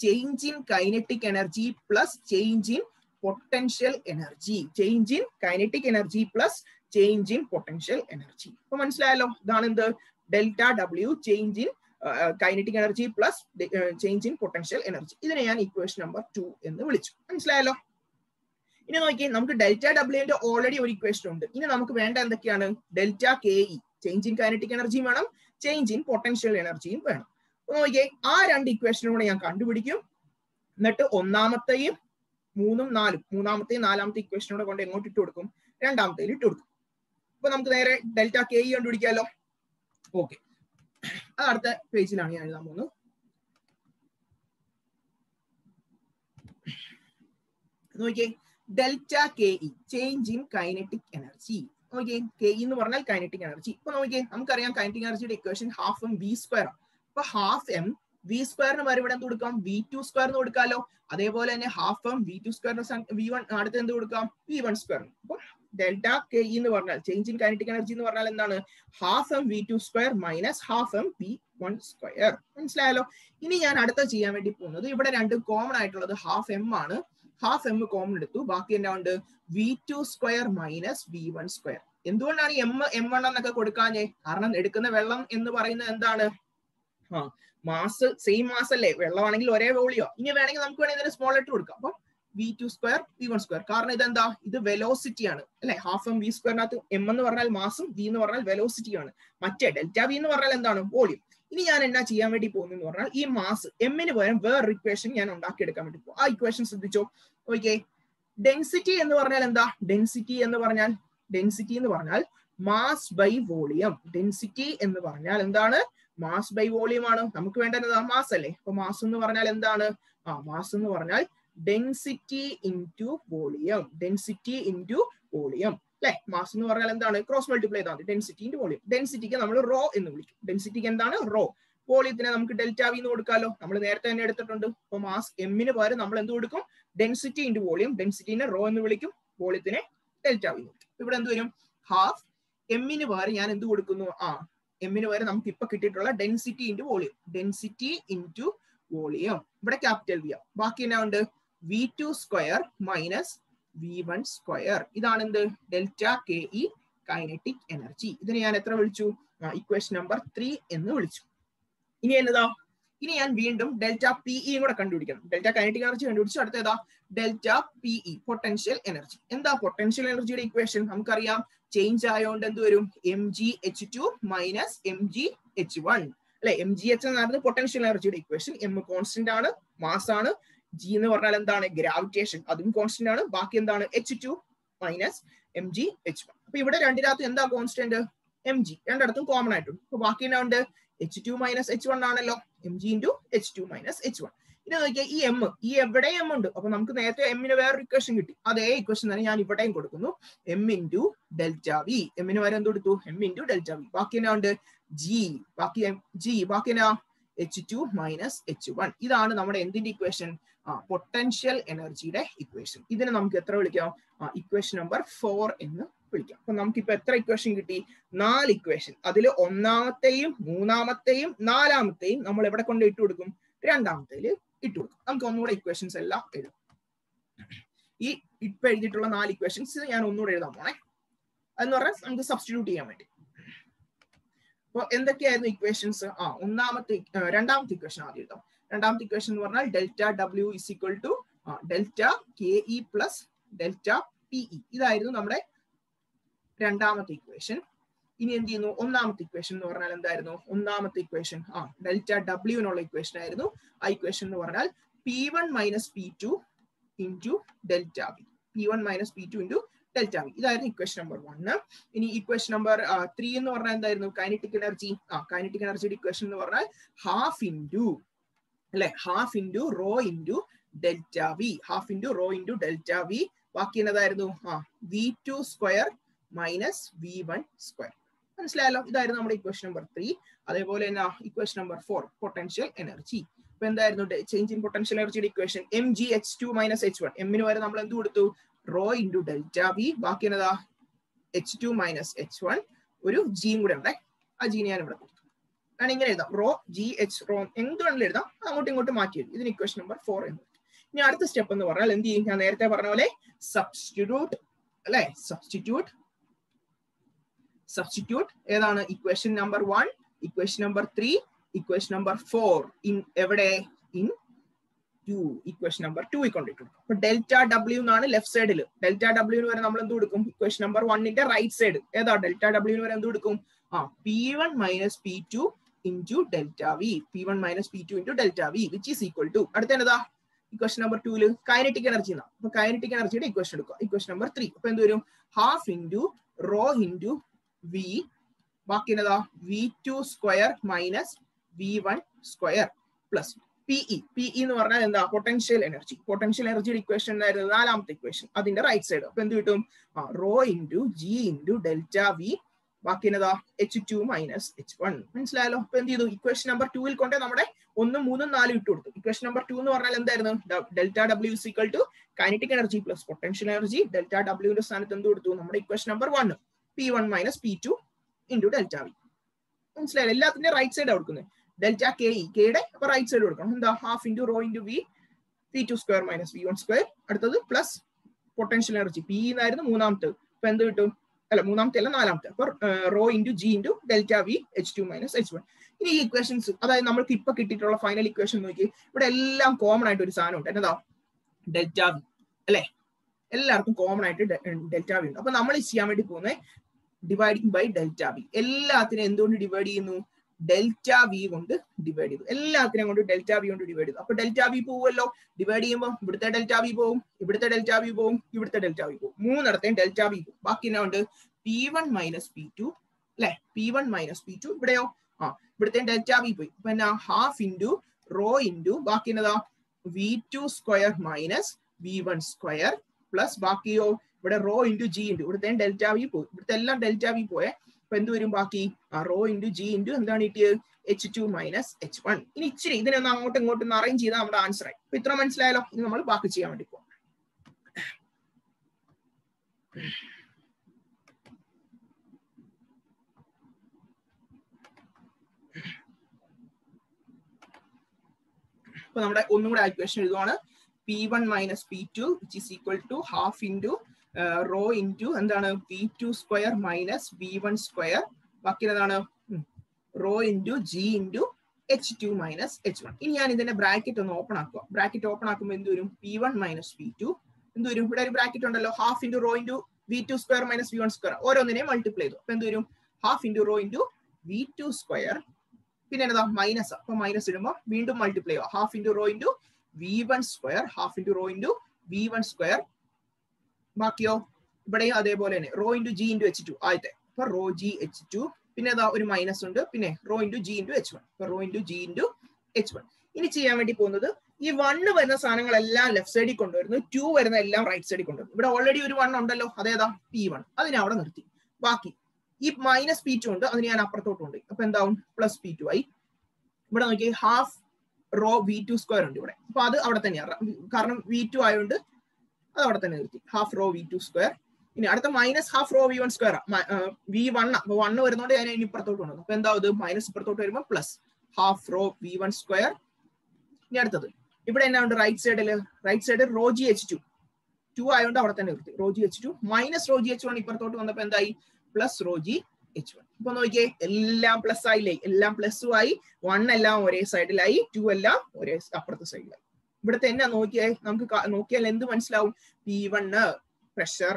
Change in kinetic energy plus change in potential energy. Change in kinetic energy plus change in potential energy. അപ്പൊ മനസ്സിലായല്ലോ? ഇതാണ് എന്ത്? Delta W change in kinetic energy plus change in potential energy. ഇതിനെ ഞാൻ ഇക്വേഷൻ നമ്പർ 2 എന്ന് വിളിച്ചു. മനസ്സിലായല്ലോ? ഇനി നോക്കി, നമുക്ക് ഡെൽറ്റ ഡബ്ല്യുവിന്റെ ഓൾറെഡി ഒരു ഇക്വേഷൻ ഉണ്ട്. ഇനി നമുക്ക് വേണ്ട എന്തൊക്കെയാണ്? Delta KE change in kinetic എനർജിയും വേണം, ചേഞ്ച് ഇൻ പൊട്ടൻഷ്യൽ എനർജിയും വേണം. നോക്കിയേ, ആ രണ്ട് ഇക്വേഷനും കൂടെ ഞാൻ കണ്ടുപിടിക്കും. എന്നിട്ട് ഒന്നാമത്തെയും 3ഉം 4ഉം മൂന്നാമത്തെയും നാലാമത്തെ ഇക്വേഷനോടെ കൊണ്ട് എങ്ങോട്ട് ഇട്ട് കൊടുക്കും? രണ്ടാമത്തേൽ ഇട്ട് കൊടുക്കും. അപ്പൊ നമുക്ക് നേരെ ഡെൽറ്റ KE കണ്ടുപിടിക്കാമല്ലോ. ഓക്കെ, അത് അടുത്ത പേജിലാണ് ഞാൻ എഴുതാൻ പോകുന്നത്. നോക്കിയേ, delta KE change in kinetic energy. നോക്കിയേ, KE എന്ന് പറഞ്ഞാൽ കൈനറ്റിക് എനർജി. ഇപ്പൊ നോക്കിയേ, നമുക്കറിയാം കൈനറ്റിക് എനർജിയുടെ ഇക്വേഷൻ ½ mv². അപ്പൊ ½ mv² വരെ ഇവിടെ എന്ത് കൊടുക്കാം? V2² എന്ന് കൊടുക്കാമല്ലോ. അതേപോലെ തന്നെ ½ v2² V1 അടുത്ത് എന്ത് കൊടുക്കാം? V1². അപ്പൊ ഡെൽറ്റ KE എന്ന് പറഞ്ഞാൽ ചേഞ്ച് ഇൻ കൈനറ്റിക് എനർജി എന്ന് പറഞ്ഞാൽ എന്താണ്? ½ mv2² - ½ v1². മനസ്സിലായല്ലോ? ഇനി ഞാൻ അടുത്ത ചെയ്യാൻ വേണ്ടി പോകുന്നത്, ഇവിടെ രണ്ടും കോമൺ ആയിട്ടുള്ളത് ½ m ആണ്. ½ m കോമൺ എടുത്തു, ബാക്കി എന്നാ ഉണ്ട്? v2² - v1². എന്തുകൊണ്ടാണ് m1 എന്നൊക്കെ കൊടുക്കാഞ്ഞേ? കാരണം എടുക്കുന്ന വെള്ളം എന്ന് പറയുന്നത് എന്താണ്? മാസ്, സെയിം മാസ് അല്ലേ? വെള്ളമാണെങ്കിൽ ഒരേ വോളിയോ. ഇനി വേണമെങ്കിൽ നമുക്ക് വേണമെങ്കിൽ സ്മോൾ ലെറ്റർ കൊടുക്കാം. അപ്പൊ v2² v1². കാരണം ഇതെന്താ? ഇത് വെലോസിറ്റി ആണ് അല്ലെ? ½ mv²നകത്ത് m എന്ന് പറഞ്ഞാൽ മാസും v എന്ന് പറഞ്ഞാൽ വെലോസിറ്റി ആണ്. മറ്റേ ഡെൽറ്റ v എന്ന് പറഞ്ഞാൽ എന്താണ്? വോളിയം. ഇനി ഞാൻ എന്നാ ചെയ്യാൻ വേണ്ടി പോകുന്നു പറഞ്ഞാൽ, ഈ മാസ് എമ്മിന് പകരം വേറൊരു ഇക്വേഷൻ ഞാൻ ഉണ്ടാക്കിയെടുക്കാൻ വേണ്ടി പോകും. ആ ഇക്വേഷൻ ശ്രദ്ധിച്ചോ. ഓക്കെ, ഡെൻസിറ്റി എന്ന് പറഞ്ഞാൽ എന്താ? ഡെൻസിറ്റി എന്ന് പറഞ്ഞാൽ മാസ് ബൈ വോളിയം. ഡെൻസിറ്റി എന്ന് പറഞ്ഞാൽ എന്താണ്? മാസ് ബൈ വോളിയം ആണ്. നമുക്ക് വേണ്ടത് മാസ് അല്ലേ? അപ്പൊ മാസ് എന്ന് പറഞ്ഞാൽ എന്താണ്? മാസ് എന്ന് പറഞ്ഞാൽ density into volume. Density into volume. അല്ലെ? മാസ് എന്ന് പറഞ്ഞാൽ എന്താണ്? ക്രോസ് മൾട്ടിപ്ലൈ ചെയ്താൽ മതി. Density into volume. ഡെൻസിറ്റിക്ക് നമ്മൾ റോ എന്ന് വിളിക്കും. ഡെൻസിറ്റിക്ക് എന്താണ്? റോ. വോളിയത്തിനെ നമുക്ക് ഡെൽറ്റ വി എന്ന് കൊടുക്കാമല്ലോ. നമ്മൾ നേരത്തെ തന്നെ എടുത്തിട്ടുണ്ട്. അപ്പൊ മാസ് എമ്മിന് പകരം നമ്മൾ എന്ത് കൊടുക്കും? Density into volume. ഡെൻസിറ്റിനെ റോ എന്ന് വിളിക്കും, വോളിയത്തിനെ ഡെൽറ്റ വി എന്ന് വിളിക്കും. ഇവിടെ എന്ത് വരും? ഹാഫ് എമ്മിന് പകരം ഞാൻ എന്ത് കൊടുക്കുന്നു? എമ്മിന് പകരം നമുക്ക് ഇപ്പൊ കിട്ടിയിട്ടുള്ള density into volume. Density into volume ഇവിടെ ക്യാപിറ്റൽ വി ആണ്. ബാക്കി എന്നാ ഉണ്ട്? V2 square minus V1 square. ഇതാണ് എന്ത്? Delta K E kinetic energy. ഇതിനെ ഞാൻ എത്ര വിളിച്ചു? ഇക്വേഷൻ നമ്പർ 3 എന്ന് വിളിച്ചു. ഇനി എന്നതാ? ഇനി ഞാൻ വീണ്ടും ഡെൽറ്റ പി ഇ കൂടെ കണ്ടുപിടിക്കണം. ഡെൽറ്റ കൈനറ്റിക് എനർജി കണ്ടുപിടിച്ചു. അടുത്ത ഏതാ? Delta P E potential energy. എന്താ പൊട്ടൻഷ്യൽ എനർജിയുടെ ഇക്വേഷൻ? നമുക്കറിയാം, ചേഞ്ച് ആയതുകൊണ്ട് എന്ത് വരും? mgh2 മൈനസ് mgh1 അല്ലെ? mgh എന്നായിരുന്നു പൊട്ടൻഷ്യൽ എനർജിയുടെ ഇക്വേഷൻ. എം കോൺസ്റ്റന്റ് ആണ്, മാസ് ആണ്. ജി എന്ന് പറഞ്ഞാൽ എന്താണ്? ഗ്രാവിറ്റേഷൻ, അതും കോൺസ്റ്റന്റ് ആണ്. ബാക്കി എന്താണ്? h2 minus mgh1. അപ്പൊ ഇവിടെ രണ്ടിനകത്ത് എന്താ കോൺസ്റ്റന്റ്? mg. രണ്ടിടത്തും കോമൺ ആയിട്ടുണ്ട്. അപ്പൊ ബാക്കി എന്നാ ഉണ്ട്? h2 മൈനസ് h1 ആണല്ലോ. mg into h2 minus h1. ഇനി നോക്കിയാൽ ഈ എം, ഈ എവിടെ എം ഉണ്ട്. അപ്പൊ നമുക്ക് നേരത്തെ എമ്മിന് വേറൊരു ഇക്വേഷൻ കിട്ടി. അതേ ഇക്വേഷൻ തന്നെ ഞാൻ ഇവിടെയും കൊടുക്കുന്നു. M into delta V. എമ്മിന് വരെ എന്ത് കൊടുത്തു? M into delta V. ബാക്കി എന്നാ ഉണ്ട്? ജി. ബാക്കി എന്നാ? h2 minus h1. ഇതാണ് നമ്മുടെ എന്തിന്റെ ഇക്വേഷൻ? പൊട്ടൻഷ്യൽ എനർജിയുടെ ഇക്വേഷൻ. ഇതിനെ നമുക്ക് എത്ര വിളിക്കാം? ഇക്വേഷൻ നമ്പർ 4 എന്ന് വിളിക്കാം. അപ്പൊ നമുക്കിപ്പോ എത്ര ഇക്വേഷൻ കിട്ടി? 4 ഇക്വേഷൻ. അതിൽ ഒന്നാമത്തെയും മൂന്നാമത്തെയും നാലാമത്തെയും നമ്മൾ എവിടെ കൊണ്ട് ഇട്ട് കൊടുക്കും? രണ്ടാമത്തേൽ ഇട്ട് കൊടുക്കും. നമുക്ക് ഒന്നുകൂടെ ഇക്വേഷൻസ് എല്ലാം എഴുതാം. ഈ ഇപ്പൊ എഴുതിയിട്ടുള്ള 4 ഇക്വേഷൻസ് ഞാൻ ഒന്നുകൂടെ എഴുതാൻ പോണേ. അതെന്ന് പറഞ്ഞാൽ നമുക്ക് സബ്സ്റ്റിറ്റ്യൂട്ട് ചെയ്യാൻ വേണ്ടി. അപ്പൊ എന്തൊക്കെയായിരുന്നു ഇക്വേഷൻസ്? രണ്ടാമത്തെ ഇക്വേഷൻ ആദ്യം എഴുതാം. രണ്ടാമത്തെ ഇക്വേഷൻ എന്ന് പറഞ്ഞാൽ delta W is equal to delta K E plus delta P E. ഇതായിരുന്നു നമ്മുടെ രണ്ടാമത്തെ ഇക്വേഷൻ. ഇനി എന്ത് ചെയ്യുന്നു? ഒന്നാമത്തെ ഇക്വേഷൻ എന്ന് പറഞ്ഞാൽ എന്തായിരുന്നു? ഒന്നാമത്തെ ഇക്വേഷൻ ഡെൽറ്റ ഡബ്ല്യുവിനുള്ള ഇക്വേഷൻ ആയിരുന്നു. ആ ഇക്വേഷൻ എന്ന് പറഞ്ഞാൽ P1 minus P2 into delta V. P1 minus P2 into delta V. ഇതായിരുന്നു ഇക്വേഷൻ നമ്പർ 1. ഇനി ഇക്വേഷൻ നമ്പർ 3 എന്ന് പറഞ്ഞാൽ എന്തായിരുന്നു? Kinetic energy. കൈനറ്റിക് എനർജിയുടെ ഇക്വേഷൻ എന്ന് പറഞ്ഞാൽ ഹാഫ് ഇൻറ്റു അല്ലെ? Half into rho into delta V. Half into rho into delta V. ബാക്കി എന്നതായിരുന്നു? V2 square minus V1 square. മനസ്സിലായല്ലോ? ഇതായിരുന്നു നമ്മുടെ ഇക്വേഷൻ നമ്പർ 3. അതേപോലെ തന്നെ ഇക്വേഷൻ നമ്പർ 4 പൊട്ടൻഷ്യൽ എനർജി. ഇപ്പൊ എന്തായിരുന്നു ചേഞ്ച് ഇൻ പൊട്ടൻഷ്യൽ എനർജിയുടെ ഇക്വേഷൻ? mgh2 minus h1. എമ്മിന് വരെ നമ്മൾ എന്ത് കൊടുത്തു? Rho into delta V. ബാക്കി എന്നതാ? h2 minus h1. ഒരു ജിയും കൂടെ ഉണ്ട്. ആ ജീനെ ഞാൻ ഇവിടെ കൊടുത്തു. ഞാൻ ഇങ്ങനെ എഴുതാം, റോ ജി എച്ച് റോ എന്ത് വേണമെങ്കിലും എഴുതാം. അങ്ങോട്ടും ഇങ്ങോട്ടും മാറ്റി എഴുതും. ഇതിന് ഇക്വേഷൻ നമ്പർ 4 എന്ന്. ഇനി അടുത്ത സ്റ്റെപ്പ് എന്ന് പറഞ്ഞാൽ എന്ത് ചെയ്യും? ഞാൻ നേരത്തെ പറഞ്ഞ പോലെ സബ്സ്റ്റിറ്റ്യൂട്ട് അല്ലെ? സബ്സ്റ്റിറ്റ്യൂട്ട് ഏതാണ്? Equation number 1, equation number 3, equation number 4 in എവിടെ? ഇൻ 2. ഇക്വേഷൻ നമ്പർ 2 കൊണ്ടിട്ടുണ്ട്. അപ്പൊ ഡെൽറ്റ ഡബ്ല്യു എന്നാണ് ലെഫ്റ്റ് സൈഡിൽ. ഡെൽറ്റ ഡബ്ല്യുവിന് വരെ നമ്മൾ എന്ത് കൊടുക്കും? ഇക്വേഷൻ നമ്പർ 1ന്റെ റൈറ്റ് സൈഡ് ഏതാ? ഡെൽറ്റ ഡബ്ല്യുവിന് വരെ എന്ത് കൊടുക്കും? P1 minus P2 into delta V. P1 minus P2 into delta V which is equal to അടുത്ത എന്നതാ? ഇക്വേഷൻ നമ്പർ 2 കൈനറ്റിക് എനർജി എന്നാണ്. അപ്പൊ കൈനറ്റിക് എനർജിയുടെ ഇക്വേഷൻ എടുക്കുക. Equation number 3. അപ്പൊ എന്ത് വരും? Half into rho into V. ബാക്കി എന്നതാ? V2 square minus V1 square plus PE. PE എന്ന് പറഞ്ഞാൽ എന്താ? Potential energy. പൊട്ടൻഷ്യൽ എനർജിയുടെ ഇക്വേഷൻ എന്തായിരുന്നു? നാലാമത്തെ ഇക്വേഷൻ. അതിന്റെ റൈറ്റ് സൈഡ്. അപ്പൊ എന്ത് കിട്ടും? Rho into G into delta V. ബാക്കി എന്നതാ? h2 minus h1. മനസ്സിലായല്ലോ? അപ്പൊ എന്ത് ചെയ്തു? ഇക്വേഷൻ നമ്പർ 2 കൊണ്ടേ നമ്മുടെ 1, 3, 4 ഇട്ട് കൊടുത്തു. ഇക്വേഷൻ നമ്പർ 2 എന്ന് പറഞ്ഞാൽ എന്തായിരുന്നു? Delta W is equal to kinetic energy plus potential energy. Delta ഡബ്ല്യുവിന്റെ സ്ഥാനത്ത് എന്ത് കൊടുത്തു? നമ്മുടെ equation number 1 P1 minus P2 into delta V. മനസ്സിലായല്ലോ? എല്ലാത്തിന്റെ റൈറ്റ് സൈഡ് കൊടുക്കുന്നത്. ഡെൽറ്റ കെ ഇ കെയുടെ അപ്പൊ റൈറ്റ് സൈഡ് കൊടുക്കണം. എന്താ? Half into rho into V. V2 square minus V1 square. അടുത്തത് പ്ലസ് പൊട്ടൻഷ്യൽ എനർജി പി എന്നായിരുന്നു മൂന്നാമത്തെ. ഇപ്പൊ എന്ത് കിട്ടും? അല്ല മൂന്നാമത്തെ അല്ല നാലാമത്തെ. അപ്പൊ rho into G into delta V h2 minus h1. ഇനി ഈ ഇക്വേഷൻസ് അതായത് നമ്മൾക്ക് ഇപ്പൊ കിട്ടിയിട്ടുള്ള ഫൈനൽ ഇക്വേഷൻ നോക്കി. ഇവിടെ എല്ലാം കോമൺ ആയിട്ട് ഒരു സാധനം ഉണ്ട്. എന്നതാ? ഡെൽറ്റ വി അല്ലെ? എല്ലാവർക്കും കോമൺ ആയിട്ട് ഡെൽറ്റ വി ഉണ്ട്. അപ്പൊ നമ്മൾ ചെയ്യാൻ വേണ്ടി പോകുന്നത് ഡിവൈഡിങ് ബൈ ഡെൽറ്റ വി. എല്ലാത്തിനും എന്തുകൊണ്ട് ഡിവൈഡ് ചെയ്യുന്നു? ഡെൽറ്റ വി കൊണ്ട് ഡിവൈഡ് ചെയ്തു. എല്ലാത്തിനെയും കൊണ്ട് ഡെൽറ്റ വി കൊണ്ട് ഡിവൈഡ് ചെയ്തു. അപ്പൊ ഡെൽറ്റ വി പോവുമല്ലോ. ഡിവൈഡ് ചെയ്യുമ്പോൾ ഇവിടുത്തെ ഡെൽറ്റ വി പോവും, ഇവിടുത്തെ ഡെൽറ്റ വി പോവും, ഇവിടുത്തെ ഡെൽറ്റ വി പോവും. മൂന്നിടത്തേയും ഡെൽറ്റ വി പോവും. ബാക്കി എന്നാ ഉണ്ട്? P1 മൈനസ് P2 അല്ലെ? P1 minus P2. ഇവിടെയോ ഇവിടുത്തെ ഡെൽറ്റ വി പോയി. അപ്പൊ എന്നാ? ഹാഫ് ഇൻറ്റു റോ ഇൻറ്റു ബാക്കി എന്നതാ? V2 square minus V1 square plus ബാക്കിയോ ഇവിടെ റോ ഇൻറ്റു ജി ഇൻറ്റു ഇവിടുത്തെ ഡെൽറ്റ വി പോയി, ഇവിടുത്തെ എല്ലാം ഡെൽറ്റ വി പോയെ. അപ്പൊ എന്ത് വരും ബാക്കി? റോ ഇൻറ്റു ജി ഇൻറ്റു എന്താണ് കിട്ടിയത്? H2 minus H1. ഇനി ഇച്ചിരി ഇതിനൊന്ന് അങ്ങോട്ടും ഇങ്ങോട്ടും അറേഞ്ച് ചെയ്താൽ നമ്മുടെ ആൻസർ ആയി. അപ്പൊ ഇത്ര മനസ്സിലായാലോ? ഇനി നമ്മൾ ബാക്കി ചെയ്യാൻ വേണ്ടി പോകും. അപ്പൊ നമ്മുടെ ഒന്നും കൂടെ ഇക്വേഷൻ എഴുതുവാണ്. P1 minus P2 which is equal to half into rho into എന്താണ് V2 square minus V1 square. ബാക്കി എന്താണ് rho into G into H2 minus H1. ഇനി ഞാൻ ഇതിന്റെ ബ്രാക്കറ്റ് ഒന്ന് ഓപ്പൺ ആക്കുക. ബ്രാക്കറ്റ് ഓപ്പൺ ആക്കുമ്പോൾ എന്ത് വരും? P1 മൈനസ് P2 എന്ത് വരും? ഇവിടെ ഒരു ബ്രാക്കറ്റ് ഉണ്ടല്ലോ, half into rho into V2 square minus V1 square. ഓരോന്നിനെയും മൾട്ടിപ്ലൈ ചെയ്തു. അപ്പൊ എന്ത് വരും? Half into rho into V2 square. പിന്നെ എന്താ മൈനസ്, അപ്പൊ മൈനസ് ഇടുമ്പോൾ വീണ്ടും മൾട്ടിപ്ലൈ ചെയ്യുക. Half into rho into V1 square, half into rho into V1 square. ബാക്കിയോ ഇവിടെയും അതേപോലെ തന്നെ raw into G into H2 ആദ്യത്തെ. അപ്പൊ റോ ജി H2. പിന്നെ അതാ ഒരു മൈനസ് ഉണ്ട്. പിന്നെ raw into G into H1. അപ്പൊ rho into G into H1. ഇനി ചെയ്യാൻ വേണ്ടി പോകുന്നത് ഈ 1 വരുന്ന സാധനങ്ങളെല്ലാം ലെഫ്റ്റ് സൈഡിൽ കൊണ്ടുവരുന്നു, 2 വരുന്ന എല്ലാം റൈറ്റ് സൈഡിൽ കൊണ്ടുവരുന്നു. ഇവിടെ ഓൾറെഡി ഒരു 1 ഉണ്ടല്ലോ, അതേതാ P1. അതിനെ അവിടെ നിർത്തി. ബാക്കി ഈ മൈനസ് P2 ഉണ്ട്, അതിന് ഞാൻ അപ്പുറത്തോട്ട് ഉണ്ട്. അപ്പൊ എന്താവും? പ്ലസ് P2 ആയി. ഇവിടെ നോക്കി ഹാഫ് റോ V2 സ്ക്വയർ ഉണ്ട് ഇവിടെ. അപ്പൊ അത് അവിടെ തന്നെയാണ്, കാരണം V2 ആയതുകൊണ്ട് അത് അവിടെ തന്നെ നിർത്തി. Half raw V2 square. ഇനി അടുത്ത minus half rho V1 square. V1 അപ്പൊ 1 വരുന്നോണ്ട് ഞാൻ ഇനി ഇപ്പുറത്തോട്ട് കൊണ്ടു. അപ്പൊ എന്താ ഇത്? മൈനസ് ഇപ്പുറത്തോട്ട് വരുമ്പോൾ plus half rho V1 square. ഇനി അടുത്തത് ഇവിടെ എന്നാ ഉണ്ട്? റൈറ്റ് സൈഡിൽ റോ ജി H2 ആയതുകൊണ്ട് അവിടെ തന്നെ നിർത്തി. Raw G H2 minus raw g H1 ഇപ്പുറത്തോട്ട് വന്നപ്പോ എന്തായി? Plus rho g H1. ഇപ്പൊ നോക്കിയേ, എല്ലാം പ്ലസ് ആയില്ലേ? എല്ലാം പ്ലസും ആയി. 1 എല്ലാം ഒരേ സൈഡിലായി, 2 എല്ലാം ഒരേ അപ്പുറത്തെ സൈഡിലായി. ഇവിടുത്തെ എന്നാ നോക്കിയേ, നമുക്ക് നോക്കിയാൽ എന്ത് മനസ്സിലാവും? P1 പ്രഷർ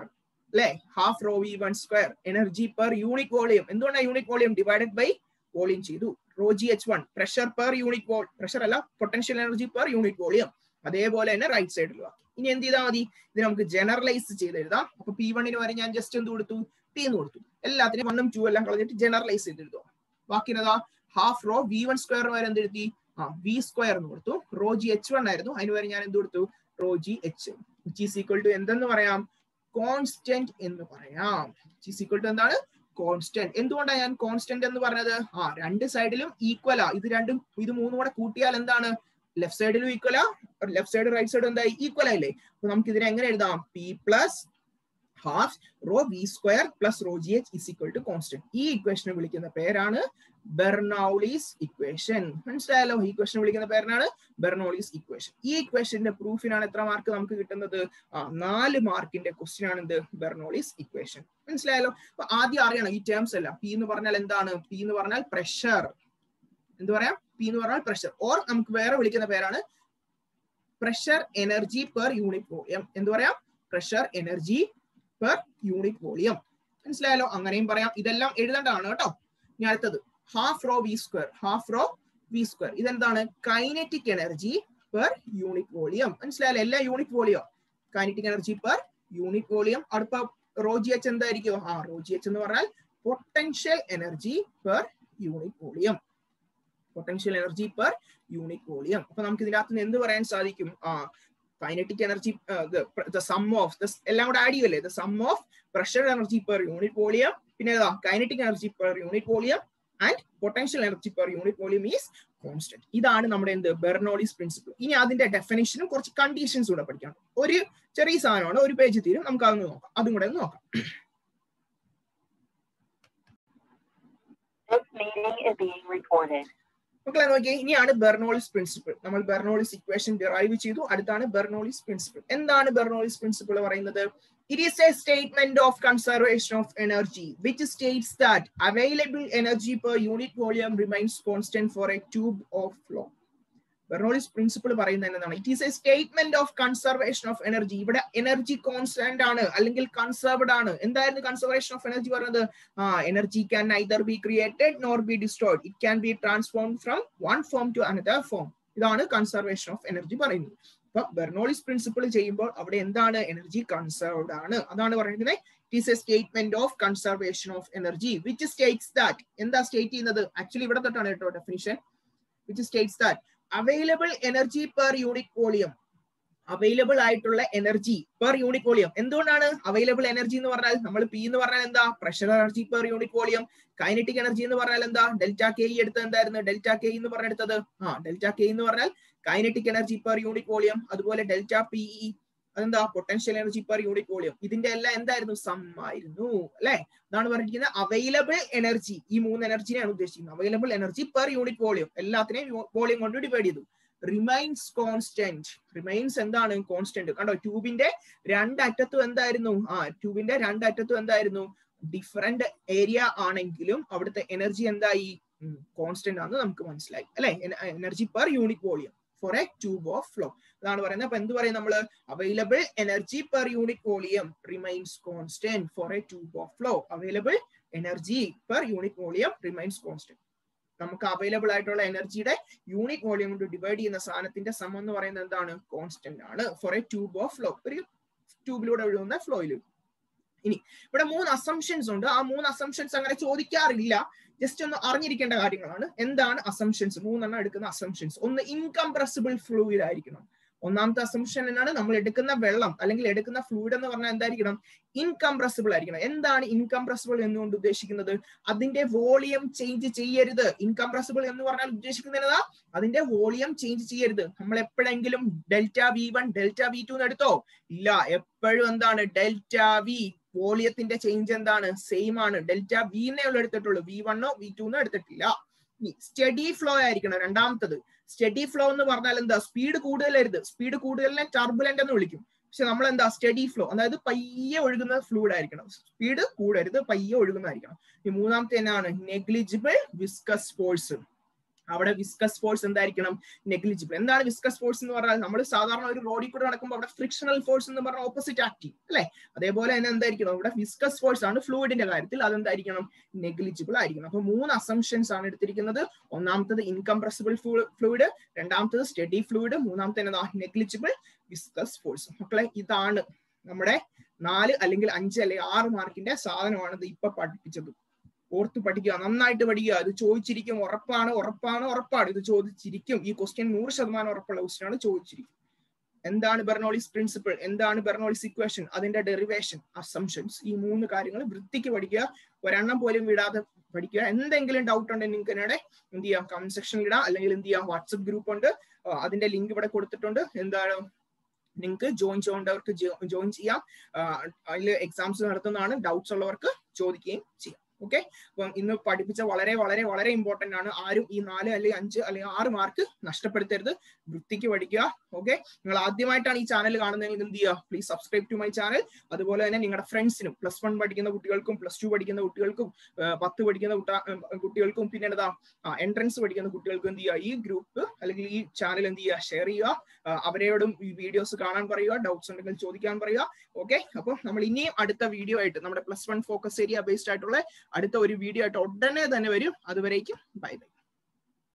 അല്ലെ, half rho V1 square. Energy per unit volume. എന്തുകൊണ്ടാണ് unit volume? Divided by volume ചെയ്തു. Rho g H1 pressure per unit pressure അല്ല, potential energy per unit volume. അതേപോലെ തന്നെ റൈറ്റ് സൈഡിലും ആക്കി. ഇനി എന്ത് ചെയ്താൽ മതി? ഇത് നമുക്ക് ജനറലൈസ് ചെയ്ത് എഴുതാം. അപ്പൊ P1 വരെ ഞാൻ ജസ്റ്റ് എന്ത് കൊടുത്തു? P എന്ന് കൊടുത്തു. എല്ലാത്തിനും 1 ഉം 2 എല്ലാം കളഞ്ഞിട്ട് ജനറലൈസ് ചെയ്ത് എഴുതുക. ബാക്കി എന്നതാ? ഹാഫ് റോ V1 സ്ക്വയർ വരെ എന്ത് എഴുതി? V സ്ക്വയർ എന്ന് കൊടുത്തു. റോ ജി H1 ആയിരുന്നു, അതിന് വരെ ഞാൻ എന്ത് കൊടുത്തു? Raw g H which is equal to എന്തെന്ന് പറയാം? കോൺസ്റ്റന്റ് എന്ന് പറയാം. which is equal to എന്താണ്? കോൺസ്റ്റന്റ്. എന്തുകൊണ്ടാണ് ഞാൻ കോൺസ്റ്റന്റ് എന്ന് പറഞ്ഞത്? രണ്ട് സൈഡിലും ഈക്വലാ. ഇത് രണ്ടും ഇത് മൂന്നും കൂടെ കൂട്ടിയാൽ എന്താണ്? ലെഫ്റ്റ് സൈഡിലും ഈക്വലാ, ലെഫ്റ്റ് സൈഡ് റൈറ്റ് സൈഡ് എന്തായി? ഈക്വൽ ആയില്ലേ? അപ്പൊ നമുക്ക് ഇതിനെ എങ്ങനെ എഴുതാം? P plus half rho V square plus rho g H is equal to constant. ഈ ഇക്വേഷനെ വിളിക്കുന്ന പേരാണ് ബെർണൌളിസ് ഇക്വേഷൻ. മനസ്സിലായല്ലോ? ഈ ഇക്വേഷനെ വിളിക്കുന്ന പേരാണ് ബെർണൌളിസ് ഇക്വേഷൻ. ഈ ഇക്വേഷന്റെ പ്രൂഫിനാണ് എത്ര മാർക്ക് നമുക്ക് കിട്ടുന്നത്? 4 മാർക്കിന്റെ ക്വസ്റ്റ്യൻ ആണ് എന്ത്? ബെർണൌളിസ് ഇക്വേഷൻ. മനസ്സിലായല്ലോ? അപ്പൊ ആദ്യം അറിയണം ഈ ടേംസ് എല്ലാം. P എന്ന് പറഞ്ഞാൽ എന്താണ്? P എന്ന് പറഞ്ഞാൽ പ്രഷർ. എന്ത് പറയാം? P എന്ന് പറഞ്ഞാൽ പ്രഷർ. ഓർ നമുക്ക് വേറെ വിളിക്കുന്ന പേരാണ് pressure energy per unit volume. എന്ത് പറയാം? Pressure energy per unit volume. മനസ്സിലായല്ലോ? അങ്ങനെയും പറയാം. ഇതെല്ലാം എഴുതേണ്ടതാണ് കേട്ടോ. ഇനി അടുത്തത് half rho V square. Half rho V square ഇതെന്താണ്? Kinetic energy per unit volume. മനസ്സിലായല്ലോ? എല്ലാ unit volume kinetic energy per unit volume. അടുത്ത റോ ജി H എന്തായിരിക്കും? റോ ജി H എന്ന് പറഞ്ഞാൽ potential energy per unit volume. Potential energy per unit volume. അപ്പൊ നമുക്ക് ഇതിനകത്ത് നിന്ന് എന്ത് പറയാൻ സാധിക്കും? Kinetic energy the sum of എല്ലാം കൂടെ add ചെയ്യുമല്ലേ? the sum of pressure energy per unit volume, പിന്നെ ഏതാ? Kinetic energy per unit volume and potential energy per unit volume is constant. ഇതാണ് നമ്മുടെ എന്ത്? ബെർണൌളിസ് പ്രിൻസിപ്പിൾ. ഇനി അതിന്റെ ഡെഫിനിഷനും കുറച്ച് കണ്ടീഷൻസ് കൂടെ പഠിക്കണം. ഒരു ചെറിയ സാധനമാണ്, ഒരു പേജ് തീരും. നമുക്ക് അതൊന്ന് നോക്കാം, അതും കൂടെ ഒന്ന് നോക്കാം. മക്കളെ നോക്കിയേ, ഇനിയാണ് ബെർണൌളിസ് പ്രിൻസിപ്പിൾ. നമ്മൾ ബെർണൌളിസ് ഇക്വേഷൻ ഡിറൈവ് ചെയ്തു. അടുത്താണ് ബെർണൌളിസ് പ്രിൻസിപ്പിൾ. എന്താണ് ബെർണൌളിസ് പ്രിൻസിപ്പിൾ പറയുന്നത്? It is a statement of conservation of energy which states that available energy per unit volume remains constant for a tube of flow. Bernoulli's principle പറയുന്നത് എന്താണ്? It is a statement of conservation of energy. ഇവിടെ energy constant ആണ് അല്ലെങ്കിൽ conserved ആണ്. എന്തായിരുന്നു conservation of energy പറഞ്ഞത്? Energy can neither be created nor be destroyed. It can be transformed from one form to another form. ഇതാണ് conservation of energy പറയുന്നത്. അപ്പൊ ബെർണൌളിസ് principle ചെയ്യുമ്പോൾ അവിടെ എന്താണ്? എനർജി കൺസർവ്ഡ് ആണ്. അതാണ് പറയുന്നത് it is a statement of conservation of energy which States that. എന്താ സ്റ്റേറ്റ് ചെയ്യുന്നത്? ആക്ച്വലി ഇവിടെ തൊട്ടാണ് കേട്ടോ definition. Which States that available energy per unit volume available ആയിട്ടുള്ള എനർജി പെർ യൂണിറ്റ് വോളിയം. എന്തുകൊണ്ടാണ് അവൈലബിൾ എനർജി എന്ന് പറഞ്ഞാൽ നമ്മൾ പി എന്ന് പറഞ്ഞാൽ എന്താ pressure energy per unit volume. Kinetic energy എന്ന് പറഞ്ഞാൽ എന്താ ഡെൽറ്റ കെ എടുത്തത് എന്തായിരുന്നു ഡെൽറ്റ കെ എന്ന് പറഞ്ഞെടുത്തത് ഡെൽറ്റ കെ എന്ന് പറഞ്ഞാൽ kinetic energy per unit volume. അതുപോലെ ഡെൽറ്റ പി അതെന്താ potential energy per unit volume. ഇതിന്റെ എല്ലാം എന്തായിരുന്നു സം ആയിരുന്നു അല്ലെ. അതാണ് പറഞ്ഞിരിക്കുന്നത് അവൈലബിൾ എനർജി. ഈ 3 എനർജിനെയാണ് ഉദ്ദേശിക്കുന്നത്. Available energy per unit volume എല്ലാത്തിനെയും വോളിയം കൊണ്ട് ഡിവൈഡ് ചെയ്തു. Remains constant. റിമൈൻസ് എന്താണ് കോൺസ്റ്റന്റ്. കണ്ടോ ട്യൂബിന്റെ രണ്ടറ്റത്തും എന്തായിരുന്നു ട്യൂബിന്റെ രണ്ടറ്റത്തും എന്തായിരുന്നു ഡിഫറെന്റ് ഏരിയ ആണെങ്കിലും അവിടുത്തെ എനർജി എന്തായി കോൺസ്റ്റന്റ് ആണെന്ന് നമുക്ക് മനസ്സിലായി അല്ലെ. Energy per unit volume for a tube of flow അതാണ് പറയുന്നത്. അപ്പൊ എന്ത് പറയും നമ്മള് available energy per unit volume remains constant for a tube of flow. Available energy per unit volume remains constant. നമുക്ക് അവൈലബിൾ ആയിട്ടുള്ള എനർജിയുടെ യൂണിറ്റ് വോളിയം കൊണ്ട് ഡിവൈഡ് ചെയ്യുന്ന സാധനത്തിന്റെ സം എന്ന് പറയുന്നത് എന്താണ് കോൺസ്റ്റന്റ് ആണ് for a tube of flow. ഒരു ട്യൂബിലൂടെ ഒഴുകുന്ന ഫ്ലോയിൽ. ഇനി ഇവിടെ 3 അസംഷൻസ് ഉണ്ട്. ആ 3 അസംഷൻസ് അങ്ങനെ ചോദിക്കാറില്ല. ജസ്റ്റ് ഒന്ന് അറിഞ്ഞിരിക്കേണ്ട കാര്യങ്ങളാണ്. എന്താണ് അസംഷൻസ്? 3 എടുക്കുന്ന അസംഷൻസ്. ഒന്ന് ഇൻകംപ്രസിബിൾ ഫ്ലൂയിഡ് ആയിരിക്കണം. ഒന്നാമത്തെ അസംഷൻ എന്നാണ് നമ്മൾ എടുക്കുന്ന വെള്ളം അല്ലെങ്കിൽ എടുക്കുന്ന ഫ്ലൂയിഡ് എന്ന് പറഞ്ഞാൽ എന്തായിരിക്കണം ഇൻകംപ്രസിബിൾ ആയിരിക്കണം. എന്താണ് ഇൻകംപ്രസിബിൾ എന്നുകൊണ്ട് ഉദ്ദേശിക്കുന്നത്? അതിന്റെ വോളിയം ചേഞ്ച് ചെയ്യരുത്. ഇൻകംപ്രസിബിൾ എന്ന് പറഞ്ഞാൽ ഉദ്ദേശിക്കുന്നത് അതിന്റെ വോളിയം ചേഞ്ച് ചെയ്യരുത്. നമ്മൾ എപ്പോഴെങ്കിലും ഡെൽറ്റ V1 ഡെൽറ്റ V2 എന്ന് എടുത്തോ? ഇല്ല. എപ്പോഴും എന്താണ് ഡെൽറ്റ V വോളിയത്തിന്റെ ചേഞ്ച് എന്താണ് സെയിം ആണ്. ഡെൽറ്റ V നെ ഉള്ള എടുത്തിട്ടുള്ളൂ. V1 V2 എടുത്തിട്ടില്ല. സ്റ്റഡി ഫ്ലോ ആയിരിക്കണം രണ്ടാമത്തത്. സ്റ്റഡി ഫ്ലോ എന്ന് പറഞ്ഞാൽ എന്താ സ്പീഡ് കൂടുതലരുത്. സ്പീഡ് കൂടുതലിനെ ടർബുലന്റ് എന്ന് വിളിക്കും. പക്ഷെ നമ്മൾ എന്താ സ്റ്റഡി ഫ്ലോ അതായത് പയ്യെ ഒഴുകുന്ന ഫ്ലൂയിഡ് ആയിരിക്കണം. സ്പീഡ് കൂടരുത്, പയ്യെ ഒഴുകുന്നതായിരിക്കണം. ഈ മൂന്നാമത്തെ എന്നാണ് നെഗ്ലിജിബിൾ വിസ്കസ് ഫോഴ്സ്. അവിടെ വിസ്കസ് ഫോഴ്സ് എന്തായിരിക്കണം നെഗ്ലിജിബിൾ. എന്താണ് വിസ്കസ് ഫോഴ്സ് എന്ന് പറഞ്ഞാൽ നമ്മൾ സാധാരണ ഒരു റോഡിൽ കൂടെ നടക്കുമ്പോൾ അവിടെ ഫ്രിക്ഷണൽ ഫോഴ്സ് എന്ന് പറഞ്ഞാൽ ഓപ്പോസിറ്റ് ആക്റ്റീവ് അല്ലെ. അതേപോലെ തന്നെ എന്തായിരിക്കണം ഇവിടെ വിസ്കസ് ഫോഴ്സ് ആണ് ഫ്ലൂയിഡിന്റെ കാര്യത്തിൽ. അതെന്തായിരിക്കണം നെഗ്ലിജിബിൾ ആയിരിക്കണം. അപ്പൊ 3 അസംഷൻസ് ആണ് എടുത്തിരിക്കുന്നത്. ഒന്നാമത്തത് ഇൻകംപ്രസിബിൾ ഫ്ലൂയിഡ്, രണ്ടാമത്തത് സ്റ്റഡി ഫ്ലൂയിഡ്, മൂന്നാമത്തെ നെഗ്ലിജിബിൾ വിസ്കസ് ഫോഴ്സ്. മക്കളെ ഇതാണ് നമ്മുടെ 4 അല്ലെങ്കിൽ 5 അല്ലെങ്കിൽ 6 മാർക്കിന്റെ സാധനമാണ് ഇത് ഇപ്പൊ പഠിപ്പിച്ചത്. ഓർത്ത് പഠിക്കുക, നന്നായിട്ട് പഠിക്കുക. ഇത് ചോദിച്ചിരിക്കും. ഉറപ്പാണ് ഇത് ചോദിച്ചിരിക്കും. ഈ ക്വസ്റ്റ്യൻ 100% ഉറപ്പുള്ള ക്വസ്റ്റ്യൻ ആണ്. ചോദിച്ചിരിക്കും. എന്താണ് ബെർണോളിസ് പ്രിൻസിപ്പിൾ, എന്താണ് ബെർണോളിസ് ഇക്വേഷൻ, അതിന്റെ ഡെറിവേഷൻ, അസംഷൻസ്, ഈ 3 കാര്യങ്ങൾ വൃത്തിക്ക് പഠിക്കുക. ഒരെണ്ണം പോലും വിടാതെ പഠിക്കുക. എന്തെങ്കിലും ഡൗട്ട് ഉണ്ടെങ്കിൽ നിങ്ങൾക്ക് എന്നോട് എന്ത് ചെയ്യാം കമന്റ് സെക്ഷനിൽ ഇടാം. അല്ലെങ്കിൽ എന്ത് ചെയ്യാം വാട്സപ്പ് ഗ്രൂപ്പ് ഉണ്ട്, അതിന്റെ ലിങ്ക് ഇവിടെ കൊടുത്തിട്ടുണ്ട്. എന്താണ് നിങ്ങൾക്ക് ജോയിൻ ചെയ്യേണ്ടവർക്ക് ജോയിൻ ചെയ്യാം. അതിൽ എക്സാംസ് നടത്തുന്നതാണ്. ഡൗട്ട്സ് ഉള്ളവർക്ക് ചോദിക്കുകയും ചെയ്യാം. ഓക്കെ. അപ്പം ഇന്ന് പഠിപ്പിച്ച വളരെ വളരെ വളരെ ഇമ്പോർട്ടന്റ് ആണ്. ആരും ഈ 4 അല്ലെങ്കിൽ 5 അല്ലെങ്കിൽ 6 മാർക്ക് നഷ്ടപ്പെടുത്തരുത്. വൃത്തിക്ക് പഠിക്കുക. ഓക്കെ. നിങ്ങൾ ആദ്യമായിട്ടാണ് ഈ ചാനൽ കാണുന്നതെങ്കിൽ എന്ത് ചെയ്യുക, please subscribe to my channel. അതുപോലെ തന്നെ നിങ്ങളുടെ ഫ്രണ്ട്സിനും +1 പഠിക്കുന്ന കുട്ടികൾക്കും +2 പഠിക്കുന്ന കുട്ടികൾക്കും 10 പഠിക്കുന്ന കുട്ടികൾക്കും പിന്നെ എന്താ എൻട്രൻസ് പഠിക്കുന്ന കുട്ടികൾക്കും എന്ത് ചെയ്യുക, ഈ ഗ്രൂപ്പ് അല്ലെങ്കിൽ ഈ ചാനൽ എന്ത് ചെയ്യുക ഷെയർ ചെയ്യുക. അവരോടും ഈ വീഡിയോസ് കാണാൻ പറയുക. ഡൗട്ട്സ് ഉണ്ടെങ്കിൽ ചോദിക്കാൻ പറയുക. ഓക്കെ. അപ്പോൾ നമ്മൾ ഇനിയും അടുത്ത വീഡിയോ ആയിട്ട് നമ്മുടെ +1 ഫോക്കസ് ഏരിയ ബേസ്ഡ് ആയിട്ടുള്ള അടുത്ത ഒരു വീഡിയോ ആയിട്ട് ഉടനെ തന്നെ വരും. അതുവരേക്കും ബൈ ബൈ.